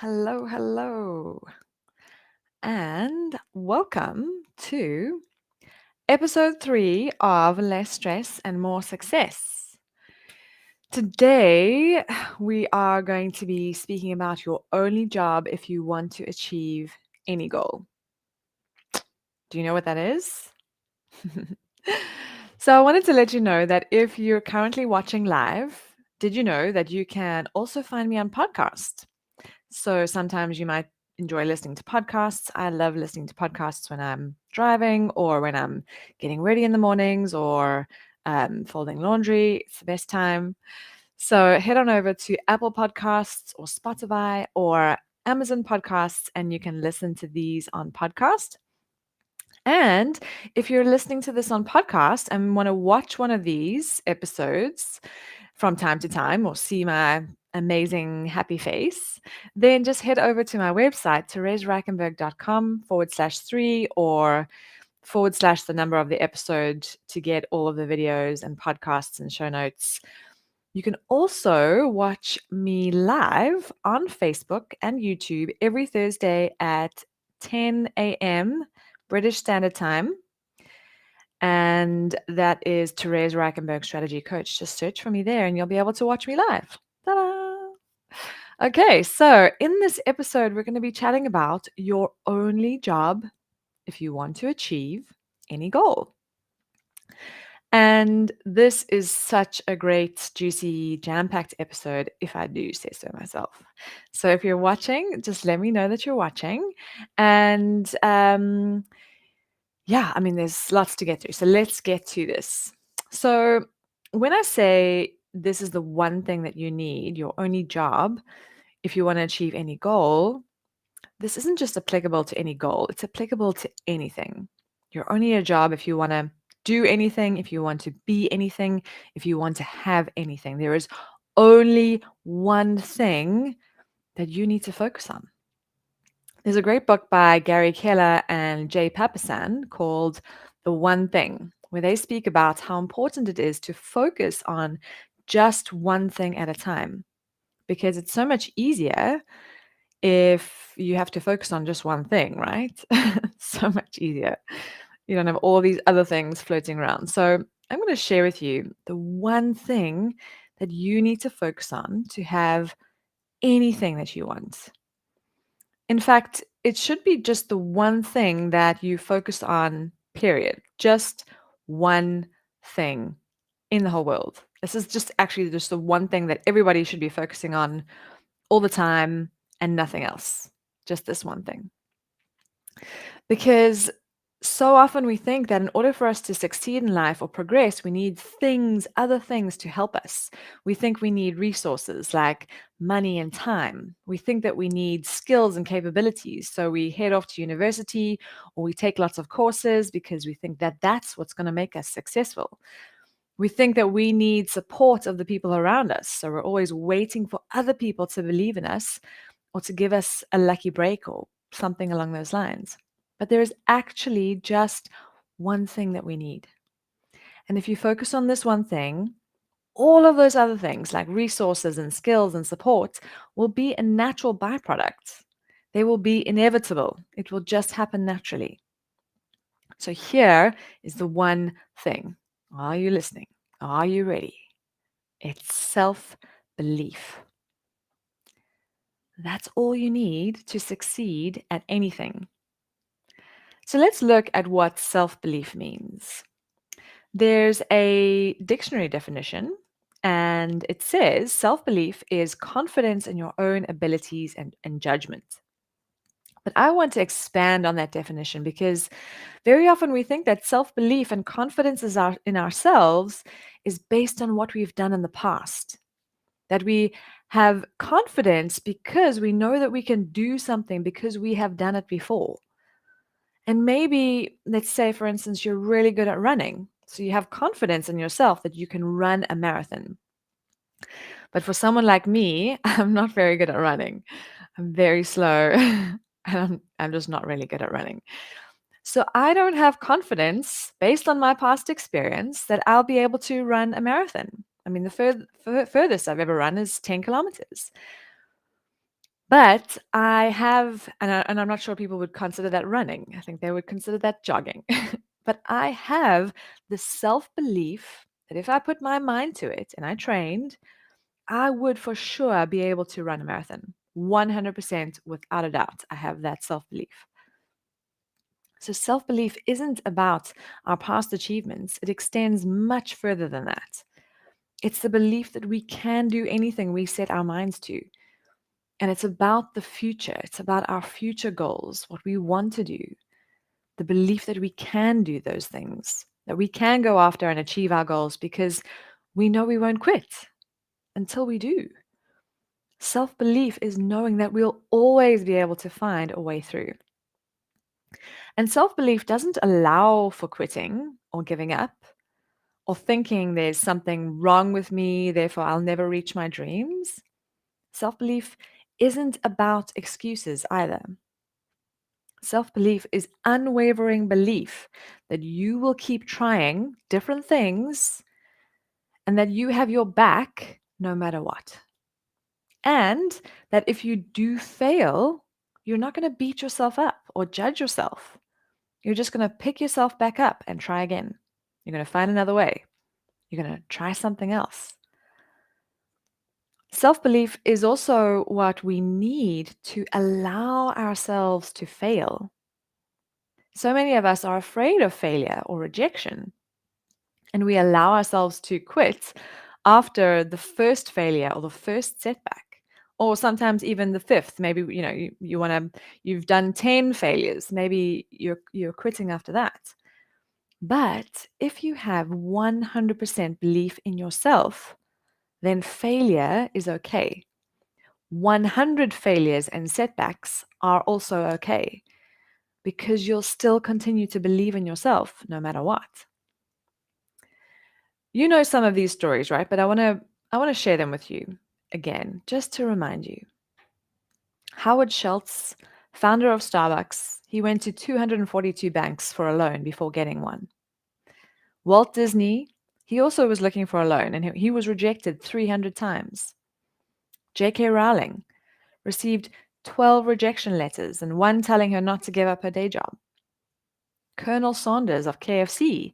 Hello, hello, and welcome to episode 3 of Less Stress and More Success. Today, we are going to be speaking about your only job if you want to achieve any goal. Do you know what that is? So, I wanted to let you know that if you're currently watching live, did you know that you can also find me on podcast? So sometimes you might enjoy listening to podcasts. I love listening to podcasts when I'm driving or when I'm getting ready in the mornings or folding laundry. It's the best time. So head on over to Apple Podcasts or Spotify or Amazon Podcasts and you can listen to these on podcast. And if you're listening to this on podcast and want to watch one of these episodes from time to time or see my amazing happy face, then just head over to my website, theresereichenberg.com/3 or / the number of the episode to get all of the videos and podcasts and show notes. You can also watch me live on Facebook and YouTube every Thursday at 10 a.m. British Standard Time. And that is Therese Reichenberg, Strategy Coach. Just search for me there and you'll be able to watch me live. Ta-da! Okay, so in this episode, we're going to be chatting about your only job if you want to achieve any goal. And this is such a great, juicy, jam-packed episode, if I do say so myself. So if you're watching, just let me know that you're watching. And yeah, I mean, there's lots to get through. So let's get to this. So when I say this is the one thing that you need, your only job, if you want to achieve any goal, this isn't just applicable to any goal, it's applicable to anything. You're only a job if you want to do anything, if you want to be anything, if you want to have anything. There is only one thing that you need to focus on. There's a great book by Gary Keller and Jay Papasan called The One Thing, where they speak about how important it is to focus on just one thing at a time, because it's so much easier if you have to focus on just one thing, right? So much easier. You don't have all these other things floating around. So I'm going to share with you the one thing that you need to focus on to have anything that you want. In fact, it should be just the one thing that you focus on, period. Just one thing in the whole world. This is just actually just the one thing that everybody should be focusing on all the time and nothing else. Just this one thing. Because so often we think that in order for us to succeed in life or progress, we need things, other things to help us. We think we need resources like money and time. We think that we need skills and capabilities. So we head off to university or we take lots of courses because we think that that's what's going to make us successful. We think that we need support of the people around us. So we're always waiting for other people to believe in us or to give us a lucky break or something along those lines. But there is actually just one thing that we need. And if you focus on this one thing, all of those other things like resources and skills and support will be a natural byproduct. They will be inevitable. It will just happen naturally. So here is the one thing. Are you listening? Are you ready? It's self-belief. That's all you need to succeed at anything. So let's look at what self-belief means. There's a dictionary definition, and it says self-belief is confidence in your own abilities and judgment. But I want to expand on that definition because very often we think that self-belief and confidence in ourselves is based on what we've done in the past. That we have confidence because we know that we can do something because we have done it before. And maybe, let's say, for instance, you're really good at running. So you have confidence in yourself that you can run a marathon. But for someone like me, I'm not very good at running. I'm very slow and I'm just not really good at running. So I don't have confidence based on my past experience that I'll be able to run a marathon. I mean, the furthest I've ever run is 10 kilometers. But I have, and I'm not sure people would consider that running. I think they would consider that jogging. But I have the self belief that if I put my mind to it and I trained, I would for sure be able to run a marathon. 100% without a doubt. I have that self belief. So, self belief isn't about our past achievements, it extends much further than that. It's the belief that we can do anything we set our minds to. And it's about the future. It's about our future goals, what we want to do, the belief that we can do those things, that we can go after and achieve our goals because we know we won't quit until we do. Self belief is knowing that we'll always be able to find a way through. And self belief doesn't allow for quitting or giving up or thinking there's something wrong with me, therefore I'll never reach my dreams. Self belief isn't about excuses either. Self belief is unwavering belief that you will keep trying different things and that you have your back no matter what. And that if you do fail, you're not going to beat yourself up or judge yourself. You're just going to pick yourself back up and try again. You're going to find another way. You're going to try something else. Self belief is also what we need to allow ourselves to fail. So many of us are afraid of failure or rejection, and we allow ourselves to quit after the first failure or the first setback, or sometimes even the fifth. Maybe you've done 10 failures. Maybe you're quitting after that. But if you have 100% belief in yourself, then failure is okay. 100 failures and setbacks are also okay because you'll still continue to believe in yourself no matter what. You know some of these stories, right? But I want to share them with you again, just to remind you. Howard Schultz, founder of Starbucks, he went to 242 banks for a loan before getting one. Walt Disney, he also was looking for a loan and he was rejected 300 times. J.K. Rowling received 12 rejection letters and one telling her not to give up her day job. Colonel Sanders of KFC,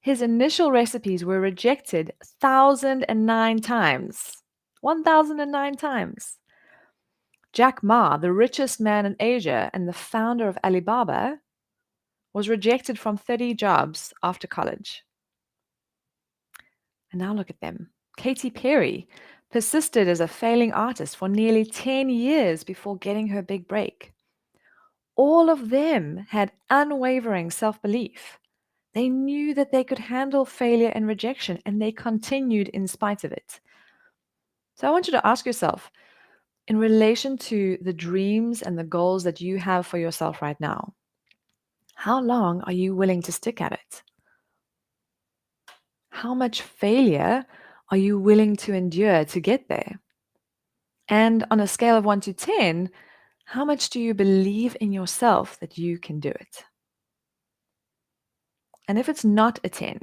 his initial recipes were rejected 1,009 times. 1,009 times. Jack Ma, the richest man in Asia and the founder of Alibaba, was rejected from 30 jobs after college. And now look at them. Katy Perry persisted as a failing artist for nearly 10 years before getting her big break. All of them had unwavering self-belief. They knew that they could handle failure and rejection, and they continued in spite of it. So I want you to ask yourself, in relation to the dreams and the goals that you have for yourself right now, how long are you willing to stick at it? How much failure are you willing to endure to get there? And on a scale of 1 to 10, how much do you believe in yourself that you can do it? And if it's not a 10,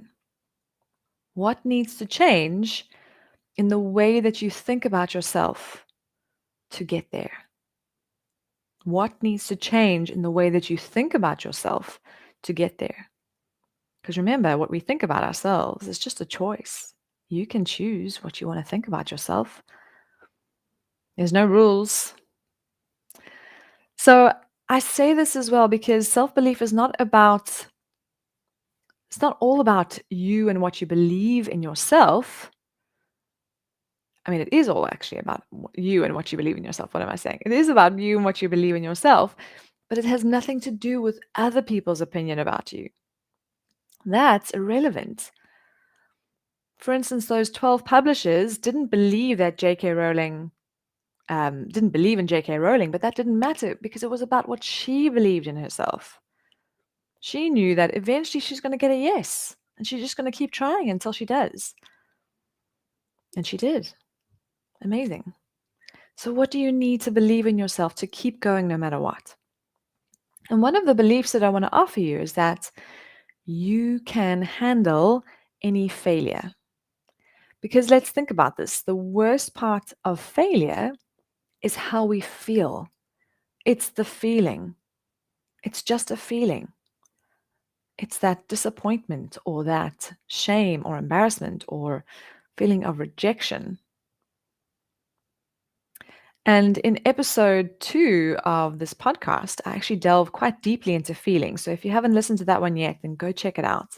what needs to change in the way that you think about yourself to get there? What needs to change in the way that you think about yourself to get there? Because remember, what we think about ourselves is just a choice. You can choose what you want to think about yourself. There's no rules. So I say this as well because self-belief is not about, it's not all about you and what you believe in yourself. I mean, it is all actually about you and what you believe in yourself. What am I saying? It is about you and what you believe in yourself, but it has nothing to do with other people's opinion about you. That's irrelevant. For instance, those 12 publishers didn't believe that J.K. Rowling didn't believe in J.K. Rowling, but that didn't matter because it was about what she believed in herself. She knew that eventually she's going to get a yes, and she's just going to keep trying until she does. And she did. Amazing. So what do you need to believe in yourself to keep going no matter what? And one of the beliefs that I want to offer you is that you can handle any failure. Because let's think about this. The worst part of failure is how we feel. It's the feeling. It's just a feeling. It's that disappointment or that shame or embarrassment or feeling of rejection. And in episode 2 of this podcast, I actually delve quite deeply into feelings. So if you haven't listened to that one yet, then go check it out.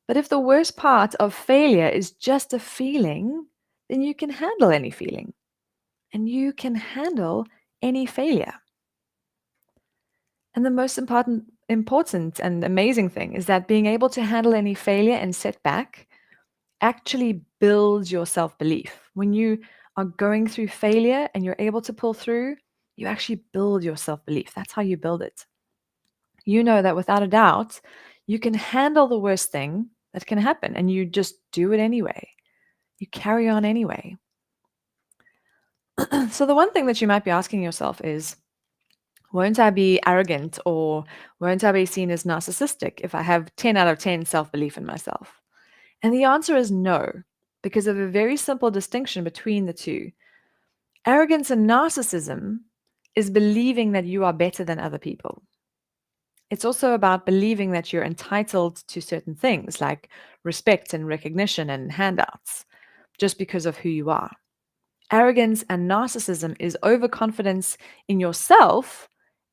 But if the worst part of failure is just a feeling, then you can handle any feeling and you can handle any failure. And the most important and amazing thing is that being able to handle any failure and setback actually builds your self-belief. When you are going through failure and you're able to pull through, you actually build your self-belief. That's how you build it. You know that without a doubt, you can handle the worst thing that can happen and you just do it anyway. You carry on anyway. So the one thing that you might be asking yourself is, won't I be arrogant or won't I be seen as narcissistic if I have 10 out of 10 self-belief in myself? And the answer is no, because of a very simple distinction between the two. Arrogance and narcissism is believing that you are better than other people. It's also about believing that you're entitled to certain things like respect and recognition and handouts just because of who you are. Arrogance and narcissism is overconfidence in yourself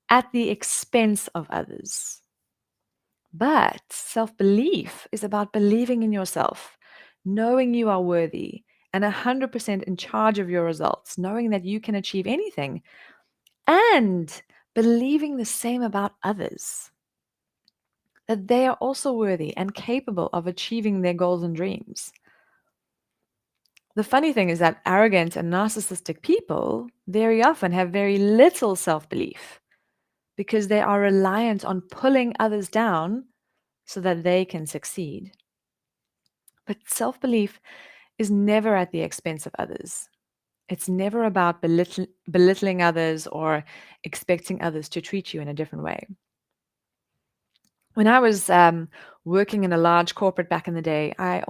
at the expense of others. But self-belief is about believing in yourself, knowing you are worthy and 100% in charge of your results, knowing that you can achieve anything, and believing the same about others, that they are also worthy and capable of achieving their goals and dreams. The funny thing is that arrogant and narcissistic people very often have very little self-belief because they are reliant on pulling others down so that they can succeed. But self-belief is never at the expense of others. It's never about belittling others or expecting others to treat you in a different way. When I was working in a large corporate back in the day, I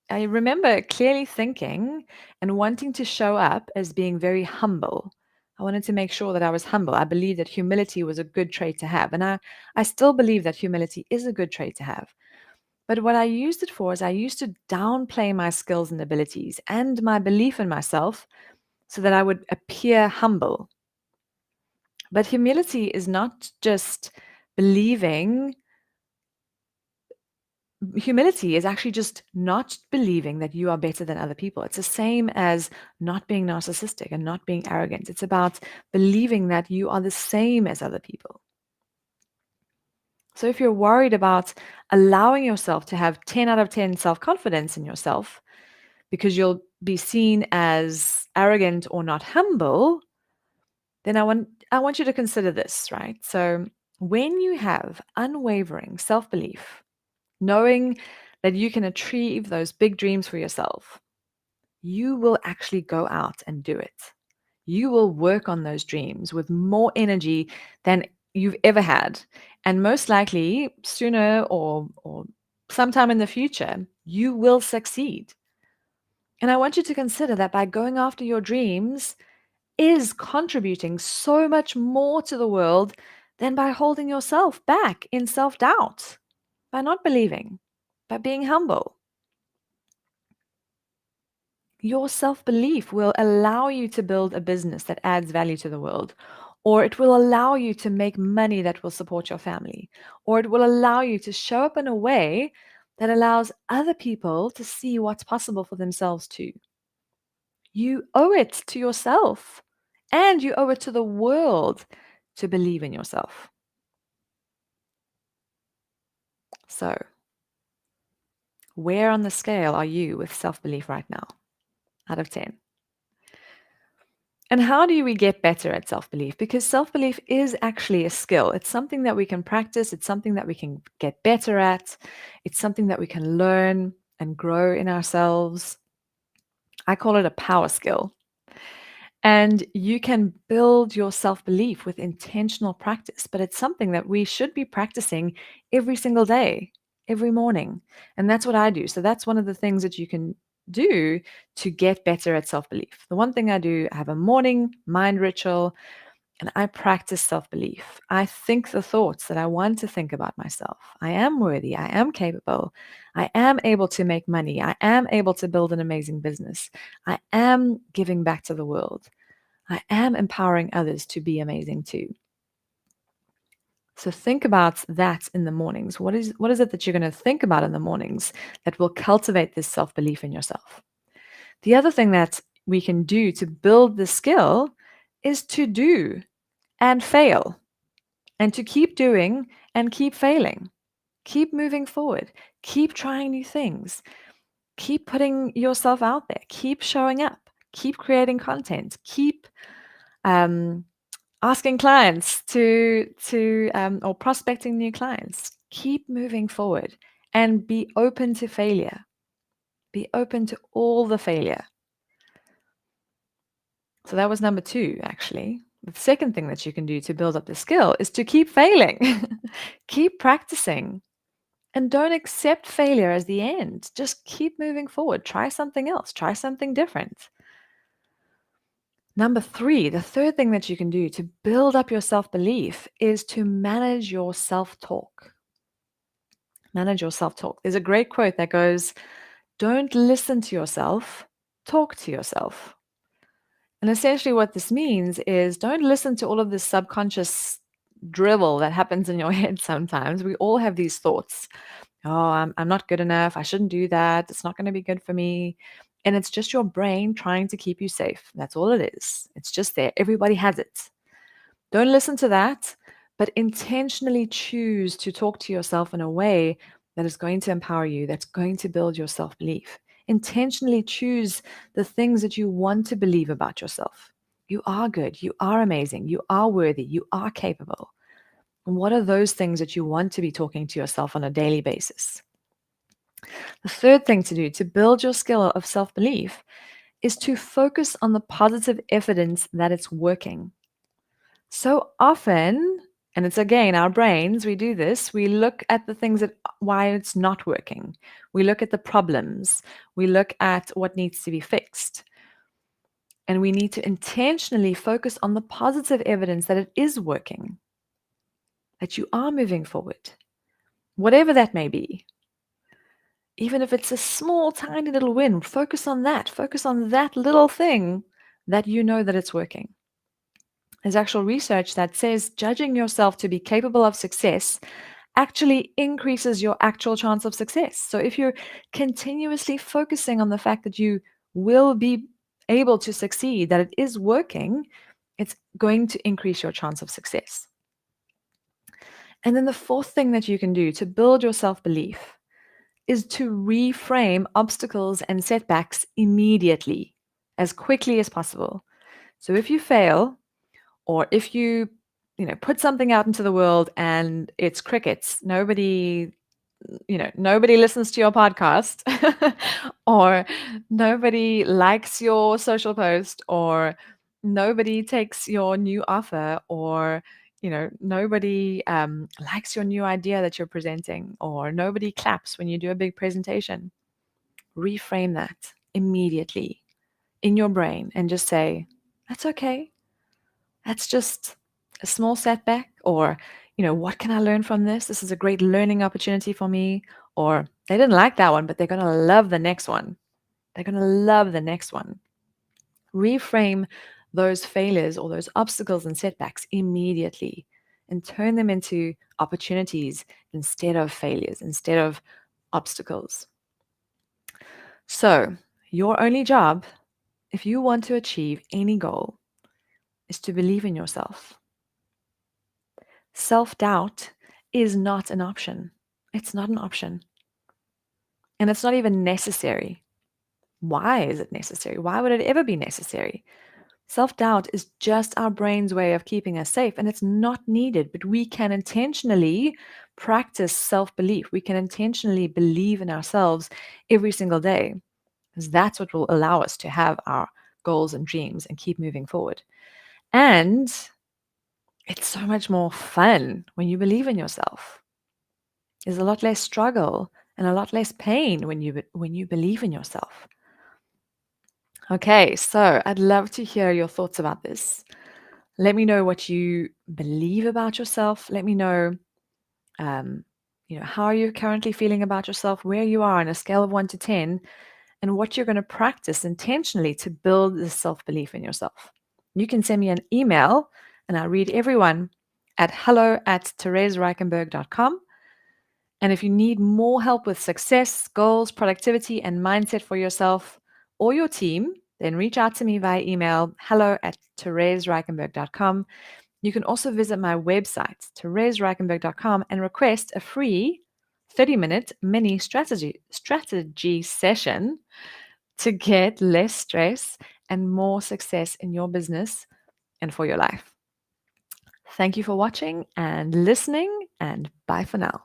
remember clearly thinking and wanting to show up as being very humble. I wanted to make sure that I was humble. I believed that humility was a good trait to have. And I still believe that humility is a good trait to have. But what I used it for is I used to downplay my skills and abilities and my belief in myself so that I would appear humble. But humility is not just believing, humility is actually just not believing that you are better than other people. It's the same as not being narcissistic and not being arrogant. It's about believing that you are the same as other people. So if you're worried about allowing yourself to have 10 out of 10 self-confidence in yourself because you'll be seen as arrogant or not humble, then I want you to consider this, right? So when you have unwavering self-belief, knowing that you can achieve those big dreams for yourself, you will actually go out and do it. You will work on those dreams with more energy than you've ever had. And most likely, sooner or sometime in the future, you will succeed. And I want you to consider that by going after your dreams is contributing so much more to the world than by holding yourself back in self-doubt, by not believing, by being humble. Your self-belief will allow you to build a business that adds value to the world, or it will allow you to make money that will support your family, or it will allow you to show up in a way that allows other people to see what's possible for themselves too. You owe it to yourself, and you owe it to the world to believe in yourself. So, where on the scale are you with self-belief right now, out of 10? And how do we get better at self-belief? Because self-belief is actually a skill. It's something that we can practice. It's something that we can get better at. It's something that we can learn and grow in ourselves. I call it a power skill. And you can build your self-belief with intentional practice, but it's something that we should be practicing every single day, every morning. And that's what I do. So that's one of the things that you can do to get better at self belief. The one thing I do, I have a morning mind ritual and I practice self belief. I think the thoughts that I want to think about myself. I am worthy. I am capable. I am able to make money. I am able to build an amazing business. I am giving back to the world. I am empowering others to be amazing too. So think about that in the mornings. What is it that you're going to think about in the mornings that will cultivate this self-belief in yourself? The other thing that we can do to build the skill is to do and fail and to keep doing and keep failing. Keep moving forward. Keep trying new things. Keep putting yourself out there. Keep showing up. Keep creating content. Keep asking clients or prospecting new clients. Keep moving forward and be open to failure. Be open to all the failure. So that was number 2, actually. The second thing that you can do to build up the skill is to keep failing. Keep practicing. And don't accept failure as the end. Just keep moving forward. Try something else. Try something different. Number 3, the third thing that you can do to build up your self-belief is to manage your self-talk. Manage your self-talk. There's a great quote that goes, "Don't listen to yourself, talk to yourself." And essentially what this means is don't listen to all of this subconscious drivel that happens in your head sometimes. We all have these thoughts. Oh, I'm not good enough. I shouldn't do that. It's not going to be good for me. And it's just your brain trying to keep you safe. That's all it is. It's just there. Everybody has it. Don't listen to that, but intentionally choose to talk to yourself in a way that is going to empower you, that's going to build your self belief. Intentionally choose the things that you want to believe about yourself. You are good. You are amazing. You are worthy. You are capable. And what are those things that you want to be talking to yourself on a daily basis? The third thing to do to build your skill of self belief is to focus on the positive evidence that it's working. So often, and it's again our brains, we do this, we look at the things that why it's not working. We look at the problems. We look at what needs to be fixed. And we need to intentionally focus on the positive evidence that it is working, that you are moving forward, whatever that may be. Even if it's a small, tiny little win, focus on that. Focus on that little thing that you know that it's working. There's actual research that says judging yourself to be capable of success actually increases your actual chance of success. So if you're continuously focusing on the fact that you will be able to succeed, that it is working, it's going to increase your chance of success. And then the fourth thing that you can do to build your self-belief is to reframe obstacles and setbacks immediately, as quickly as possible. So if you fail, or if you put something out into the world and it's crickets, nobody listens to your podcast, or nobody likes your social post, or nobody takes your new offer, or nobody likes your new idea that you're presenting, or nobody claps when you do a big presentation. Reframe that immediately in your brain and just say, that's okay. That's just a small setback, or what can I learn from this? This is a great learning opportunity for me. Or they didn't like that one, but they're going to love the next one. They're going to love the next one. Reframe those failures or those obstacles and setbacks immediately and turn them into opportunities instead of failures, instead of obstacles. So your only job, if you want to achieve any goal, is to believe in yourself. Self-doubt is not an option. It's not an option. And it's not even necessary. Why is it necessary? Why would it ever be necessary? Self-doubt is just our brain's way of keeping us safe, and it's not needed, but we can intentionally practice self-belief. We can intentionally believe in ourselves every single day, because that's what will allow us to have our goals and dreams and keep moving forward. And it's so much more fun when you believe in yourself. There's a lot less struggle and a lot less pain when you believe in yourself. Okay, so I'd love to hear your thoughts about this. Let me know what you believe about yourself. Let me know, um, how are you currently feeling about yourself, where you are on a scale of 1 to 10, and what you're going to practice intentionally to build this self belief in yourself. You can send me an email, and I'll read everyone at hello@theresereichenberg.com. And if you need more help with success, goals, productivity, and mindset for yourself or your team, then reach out to me via email, hello@theresereichenberg.com. You can also visit my website, theresereichenberg.com, and request a free 30-minute mini strategy session to get less stress and more success in your business and for your life. Thank you for watching and listening, and bye for now.